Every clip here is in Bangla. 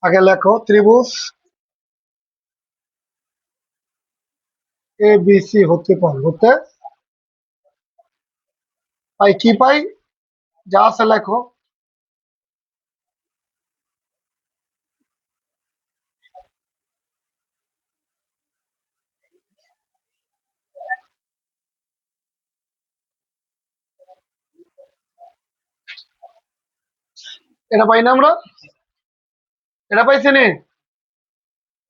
আগে লেখো ত্রিভুজ এ বি সি হতে পাই কি পাই যা আছে লেখো। এটা পাই না আমরা, এটা পাইছি নি।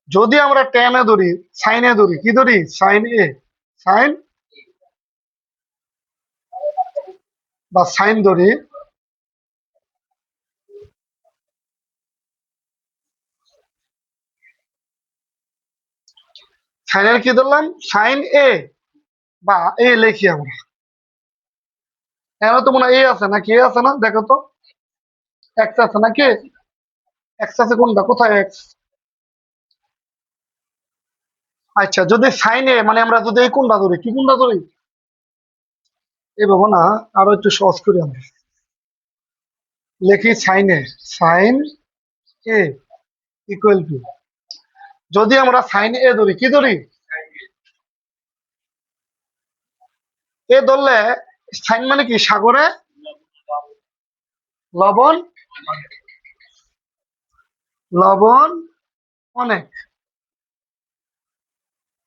যদি আমরা টেনে ধরি, সাইনে ধরি, কি ধরি, সাইন এ, সাইন বা সাইন ধরি, সাইনের কি ধরলাম, সাইন এ বা এ লিখি আমরা। এখানে তো মনে হয় এ আছে না, কি আছে না, দেখো তো এক্স আছে নাকি, এক্স আছে কোনটা, কোথায় এক্স? আচ্ছা, যদি সাইন এ মানে আমরা যদি এই কোনটা ধরি, কি কোনটা ধরি, এই ভাবো না, আরো একটু সহজ করি আমরা, লিখি sine A, sine A equal to, যদি আমরা সাইন এ ধরি, কি ধরি, এ ধরলে সাইন মানে কি, সাগরে লবণ, লবণ অনেক।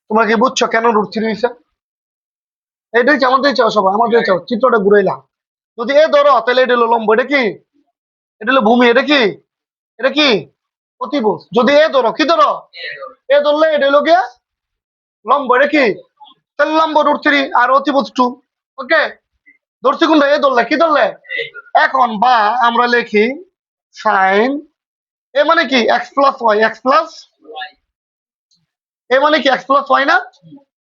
তোমরা কি বুঝছো কেন √3 হয়েছে? এটাই কি আমাদের চাও, সবাই আমাদের চাও, চিত্রটা ঘুরাইলাম। যদি এ ধরো তাহলে এটা হলো লম্ব, এটা কি, এটা হলো ভূমি, এটা কি, এটা কি অতিভুজ। যদি এ ধরো, কি ধরো, এ ধরলে এটা হলো গিয়ে লম্ব, এটা কি, তাহলে লম্ব √3 আর অতিভুজ 2। ওকে, ধরছি কোনটা, এ ধরলে, কি ধরলে। এখন বা আমরা লিখি সাইন এ মানে কি X plus Y, X plus A মানে কি এক্স প্লাস ওয়াই না।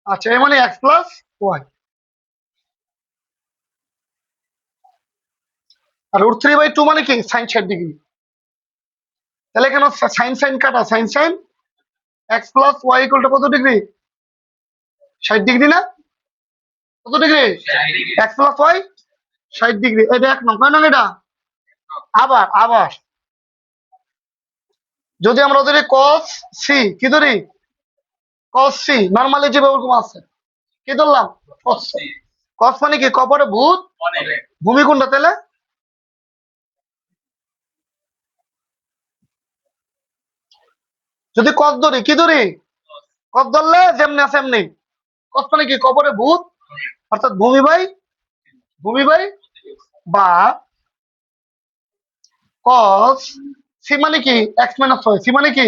আচ্ছা, এ মানে এক্স প্লাস ওয়াই, আর √3/2 মানে কি সাইন 60 ডিগ্রি। তাহলে কেন সাইন সাইন কাটা, sine sine x plus y equal to কত ডিগ্রি, 60 ডিগ্রি না, কত degree, x plus y 60 degree. এটা 1 নং, কয় নং এটা। আবার আবার যদি আমরা ধরি কস সি, কি ধরি, কস সি নর্মালি যেভাবে ওরকম আছে, কি ধরলাম, কস। কস মানে কি, কপরে ভূত, ভূমি কোনটা তাহলে, যদি কস ধরি, কি ধরি, কস ধরলে যেমনি আছে এমনি। কস মানে কি, কপরে ভূত, অর্থাৎ ভূমি বাই বা কস সি মানে কি এক্স মাইনাস ওয়াই, সি মানে কি,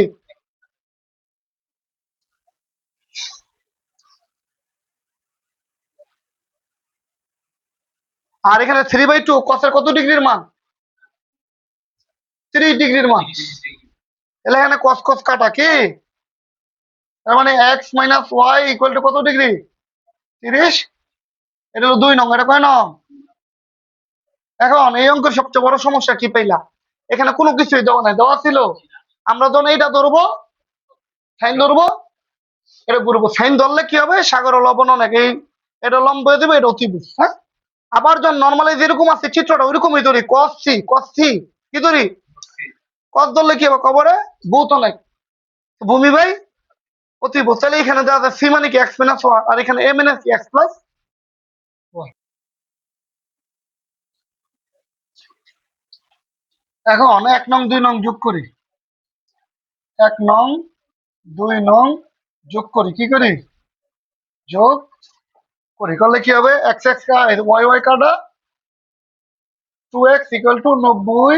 আর এখানে 3/2 কসের কত ডিগ্রির মান, 30 ডিগ্রির মান। তাহলে এখানে কস কস কাটা কি, তার মানে x minus y equal to কত ডিগ্রি, 30। এটা হলো 2 নং, এটা কয় নং। এখন এই অঙ্কের সবচেয়ে বড় সমস্যা কি পাইলা, এখানে কোনো কিছুই দেওয়া নাই, দেওয়া ছিল আমরা যখন এইটা ধরবো, সাইন ধরবো, এটা ঘুরবো, সাইন ধরলে কি হবে, সাগর লবণ অনেক, এই এটা লম্ব হয়ে যাবে, এটা অতিভুজ। হ্যাঁ, আবার যখন নর্মালি যেরকম আছে চিত্রটা ওইরকমই ধরি, কস সি কি ধরি, কস ধরলে কি হবে, কবরে ভূত অনেক, ভূমি ভাই অতিভুজ। তাহলে এখানে দেওয়া যায় সি মানে কি এক্স মাইনাস ওয়ান, আর এখানে এ মানে কি এক্স প্লাস ওয়ান। এখন 1 নং 2 নং যোগ করি, 1 নং 2 নং যোগ করি, কি করি, যোগ করি, করলে কি হবে, এক্স এক্স ওয়াই ওয়াই কাটা, 2x ইকুয়াল টু 90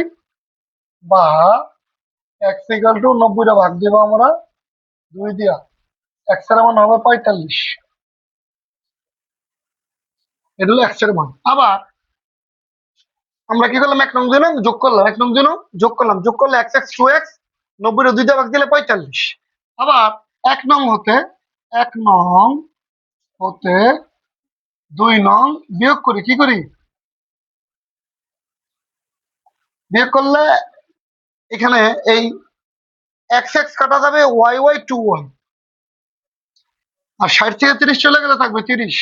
বা এক্স ইকুয়াল টু 90টা ভাগ দেবো আমরা 2 দিয়া, এক্স এর মান হবে 45। এটা হলো এক্স এর মান। আবার আমরা কি করলাম, 1 নং 2 নং যোগ করলাম, 1 নং 2 নং যোগ করলে এক্স এক্স 2x, 90 2 দিয়ে ভাগ দিলে 45। আবার 1 নং হতে, 1 নং হতে 2 নং বিয়োগ করি, কি করি, বিয়োগ করলে এখানে এই এক্স এক্স কাটা যাবে, ওয়াই ওয়াই 2y, আর 60 থেকে 30 চলে গেলে থাকবে 30।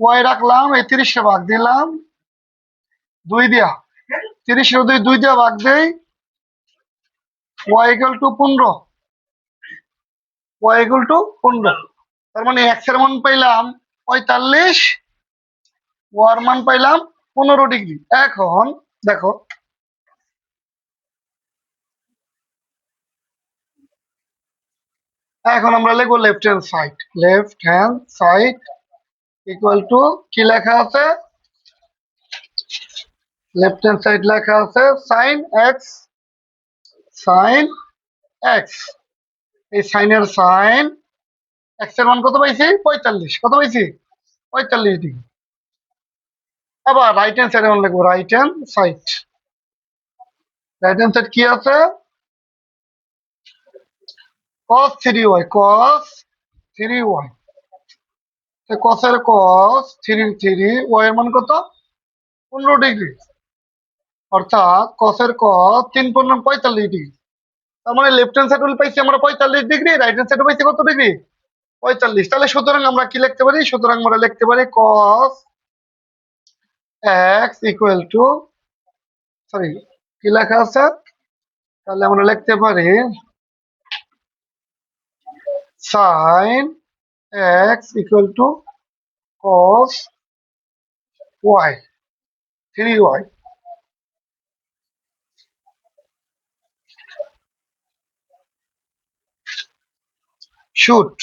ওয়াই রাখলাম, এই 30টা ভাগ দিলাম 2 দিয়া, 30 2 2 দিয়া ভাগ দেই y equal to 15, y equal to 15। তার মানে x এর মান পাইলাম 45, y এর মান পাইলাম 15 ডিগ্রি। এখন দেখো, এখন আমরা লিখবো left hand side. Left hand side equal to কি লেখা আছে? লেফট হ্যান্ড সাইড লেখা আছে সাইন এক্স, সাইন এক্স। এই সাইনের সাইন, এক্স এর মান কত পাইছি? 45। কত পাইছি? 45 ডিগ্রি। আবার রাইট হ্যান্ড সাইড মান লিখবো, right hand side. Right hand side কি আছে? cos 3y, cos 3y। cos এর cos 3 y এর মান কত? 15 ডিগ্রি। অর্থাৎ cos এর cos 3 15 45 ডিগ্রি। তার মানে লেফট হ্যান্ড সাইড পাইছি আমরা 45 ডিগ্রি, রাইট হ্যান্ড সাইড পাইছি কত ডিগ্রি? 45। তাহলে সুতরাং আমরা কি লিখতে পারি? সুতরাং আমরা লিখতে পারি cos x equal to, sorry কি লেখা আছে? তাহলে আমরা লিখতে পারি sin x equal to cos y 3y। Shoot